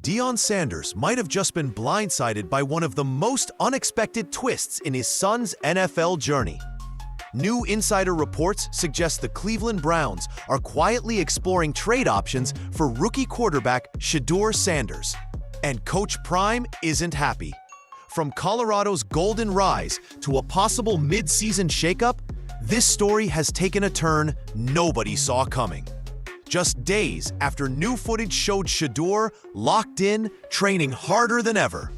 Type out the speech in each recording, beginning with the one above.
Deion Sanders might have just been blindsided by one of the most unexpected twists in his son's NFL journey. New insider reports suggest the Cleveland Browns are quietly exploring trade options for rookie quarterback Shedeur Sanders. And Coach Prime isn't happy. From Colorado's golden rise to a possible mid-season shakeup, this story has taken a turn nobody saw coming. Just days after new footage showed Shedeur locked in, training harder than ever,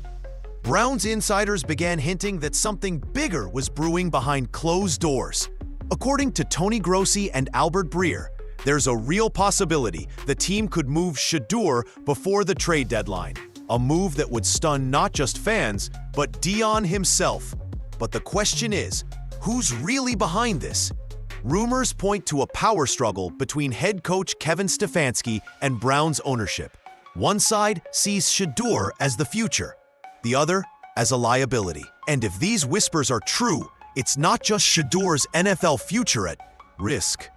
Browns insiders began hinting that something bigger was brewing behind closed doors. According to Tony Grossi and Albert Breer, there's a real possibility the team could move Shedeur before the trade deadline, a move that would stun not just fans, but Deion himself. But the question is, who's really behind this? Rumors point to a power struggle between head coach Kevin Stefanski and Browns ownership. One side sees Shedeur as the future, the other as a liability. And if these whispers are true, it's not just Shedeur's NFL future at risk.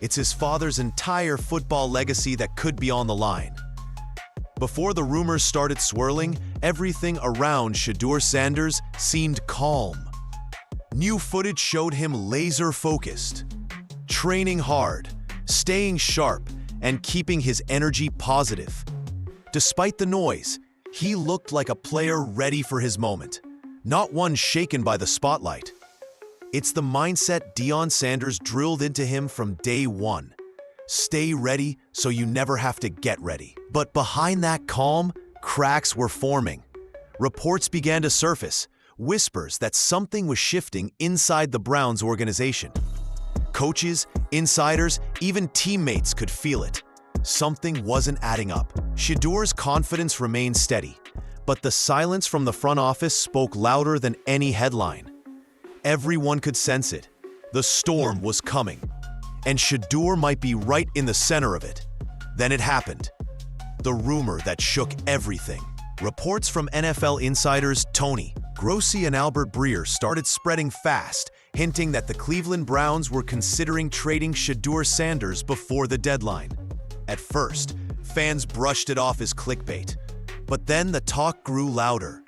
It's his father's entire football legacy that could be on the line. Before the rumors started swirling, everything around Shedeur Sanders seemed calm. New footage showed him laser-focused, training hard, staying sharp, and keeping his energy positive. Despite the noise, he looked like a player ready for his moment, not one shaken by the spotlight. It's the mindset Deion Sanders drilled into him from day one. Stay ready so you never have to get ready. But behind that calm, cracks were forming. Reports began to surface, whispers that something was shifting inside the Browns organization. Coaches, insiders, even teammates could feel it. Something wasn't adding up. Shedeur's confidence remained steady, but the silence from the front office spoke louder than any headline. Everyone could sense it. The storm was coming, and Shedeur might be right in the center of it. Then it happened. The rumor that shook everything. Reports from NFL insiders Tony Grossi and Albert Breer started spreading fast, hinting that the Cleveland Browns were considering trading Shedeur Sanders before the deadline. At first, fans brushed it off as clickbait, but then the talk grew louder.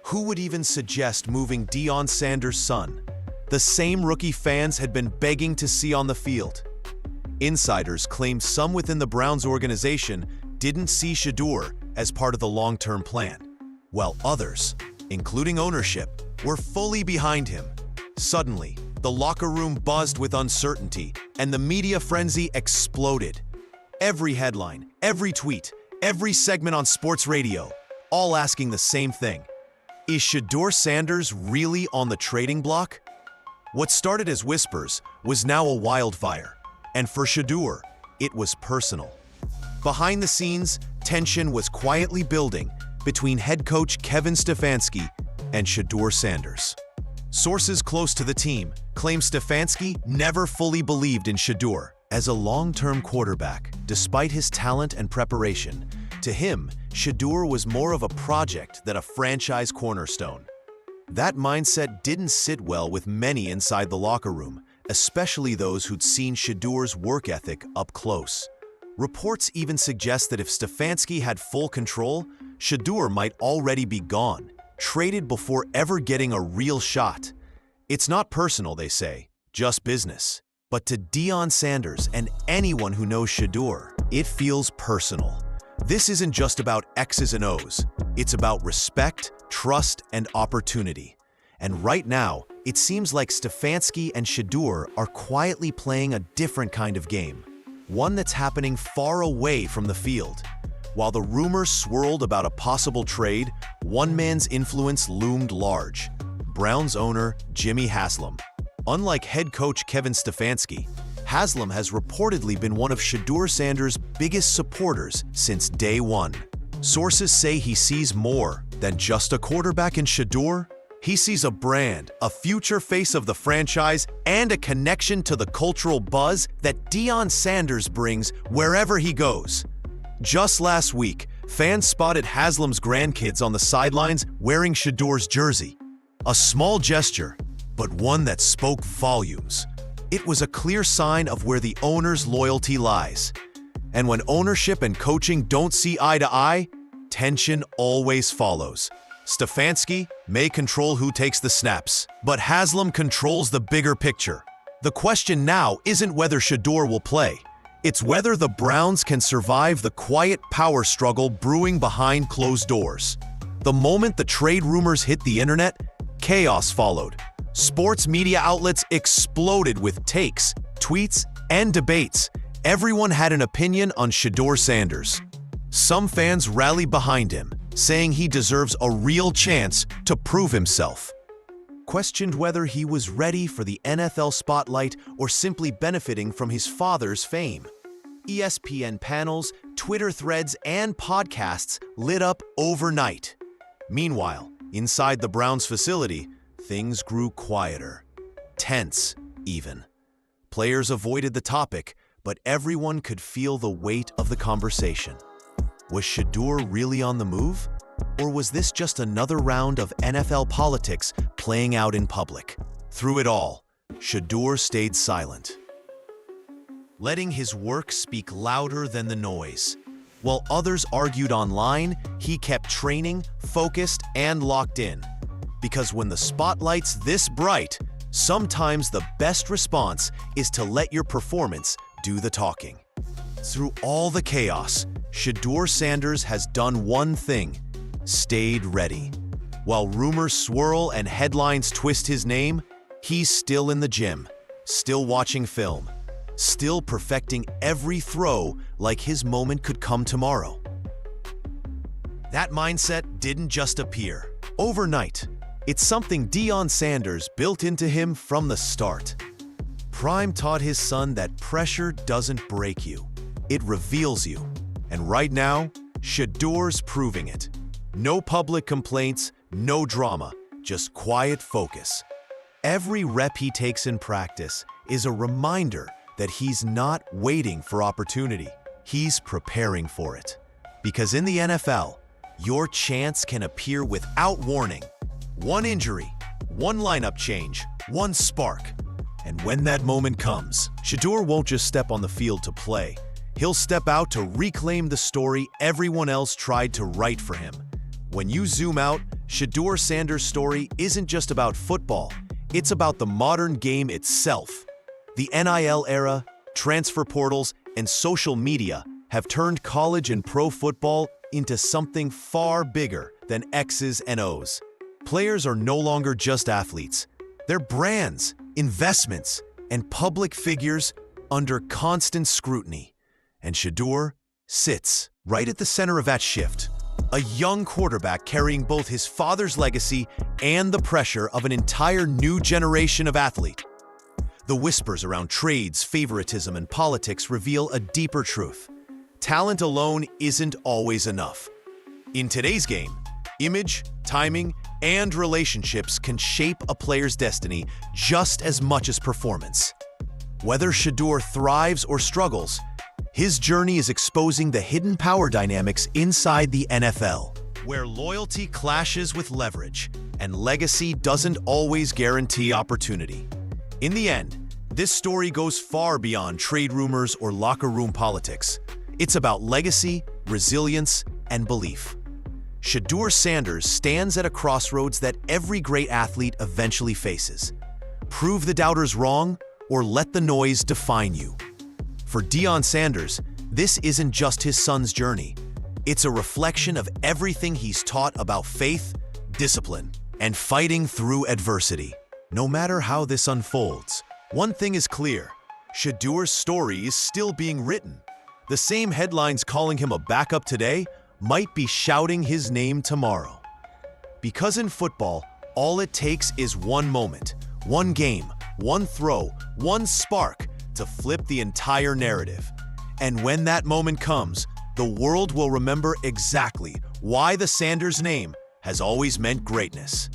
Who would even suggest moving Deion Sanders' son, the same rookie fans had been begging to see on the field? Insiders claimed some within the Browns organization didn't see Shedeur as part of the long-term plan, while others, including ownership, were fully behind him. Suddenly, the locker room buzzed with uncertainty, and the media frenzy exploded. Every headline, every tweet, every segment on sports radio, all asking the same thing. Is Shedeur Sanders really on the trading block? What started as whispers was now a wildfire, and for Shedeur, it was personal. Behind the scenes, tension was quietly building between head coach Kevin Stefanski and Shedeur Sanders. Sources close to the team claim Stefanski never fully believed in Shedeur as a long-term quarterback, despite his talent and preparation. To him, Shedeur was more of a project than a franchise cornerstone. That mindset didn't sit well with many inside the locker room, especially those who'd seen Shedeur's work ethic up close. Reports even suggest that if Stefanski had full control, Shedeur might already be gone, traded before ever getting a real shot. It's not personal, they say, just business. But to Deion Sanders and anyone who knows Shedeur, it feels personal. This isn't just about X's and O's. It's about respect, trust, and opportunity. And right now, it seems like Stefanski and Shedeur are quietly playing a different kind of game, one that's happening far away from the field. While the rumors swirled about a possible trade, one man's influence loomed large: Browns owner Jimmy Haslam. Unlike head coach Kevin Stefanski, Haslam has reportedly been one of Shedeur Sanders' biggest supporters since day one. Sources say he sees more than just a quarterback in Shedeur. He sees a brand, a future face of the franchise, and a connection to the cultural buzz that Deion Sanders brings wherever he goes. Just last week, fans spotted Haslam's grandkids on the sidelines wearing Shedeur's jersey. A small gesture, but one that spoke volumes. It was a clear sign of where the owner's loyalty lies. And when ownership and coaching don't see eye to eye, tension always follows. Stefanski may control who takes the snaps, but Haslam controls the bigger picture. The question now isn't whether Shedeur will play. It's whether the Browns can survive the quiet power struggle brewing behind closed doors. The moment the trade rumors hit the internet, chaos followed. Sports media outlets exploded with takes, tweets, and debates. Everyone had an opinion on Shedeur Sanders. Some fans rallied behind him, saying he deserves a real chance to prove himself. Questioned whether he was ready for the NFL spotlight or simply benefiting from his father's fame. ESPN panels, Twitter threads, and podcasts lit up overnight. Meanwhile, inside the Browns facility, things grew quieter. Tense, even. Players avoided the topic, but everyone could feel the weight of the conversation. Was Shedeur really on the move? Or was this just another round of NFL politics playing out in public? Through it all, Shedeur stayed silent, letting his work speak louder than the noise. While others argued online, he kept training, focused, and locked in. Because when the spotlight's this bright, sometimes the best response is to let your performance do the talking. Through all the chaos, Shedeur Sanders has done one thing: stayed ready. While rumors swirl and headlines twist his name, he's still in the gym, still watching film, still perfecting every throw like his moment could come tomorrow. That mindset didn't just appear overnight. It's something Deion Sanders built into him from the start. Prime taught his son that pressure doesn't break you, it reveals you. And right now, Shedeur's proving it. No public complaints, no drama, just quiet focus. Every rep he takes in practice is a reminder that he's not waiting for opportunity. He's preparing for it. Because in the NFL, your chance can appear without warning. One injury, one lineup change, one spark. And when that moment comes, Shedeur won't just step on the field to play. He'll step out to reclaim the story everyone else tried to write for him. When you zoom out, Shedeur Sanders' story isn't just about football. It's about the modern game itself. The NIL era, transfer portals, and social media have turned college and pro football into something far bigger than X's and O's. Players are no longer just athletes. They're brands, investments, and public figures under constant scrutiny. And Shedeur sits right at the center of that shift. A young quarterback carrying both his father's legacy and the pressure of an entire new generation of athlete. The whispers around trades, favoritism, and politics reveal a deeper truth. Talent alone isn't always enough. In today's game, image, timing, and relationships can shape a player's destiny just as much as performance. Whether Shedeur thrives or struggles, his journey is exposing the hidden power dynamics inside the NFL, where loyalty clashes with leverage, and legacy doesn't always guarantee opportunity. In the end, this story goes far beyond trade rumors or locker room politics. It's about legacy, resilience, and belief. Shedeur Sanders stands at a crossroads that every great athlete eventually faces. Prove the doubters wrong, or let the noise define you. For Deion Sanders, this isn't just his son's journey. It's a reflection of everything he's taught about faith, discipline, and fighting through adversity. No matter how this unfolds, one thing is clear: Shedeur's story is still being written. The same headlines calling him a backup today might be shouting his name tomorrow. Because in football, all it takes is one moment, one game, one throw, one spark to flip the entire narrative. And when that moment comes, the world will remember exactly why the Sanders name has always meant greatness.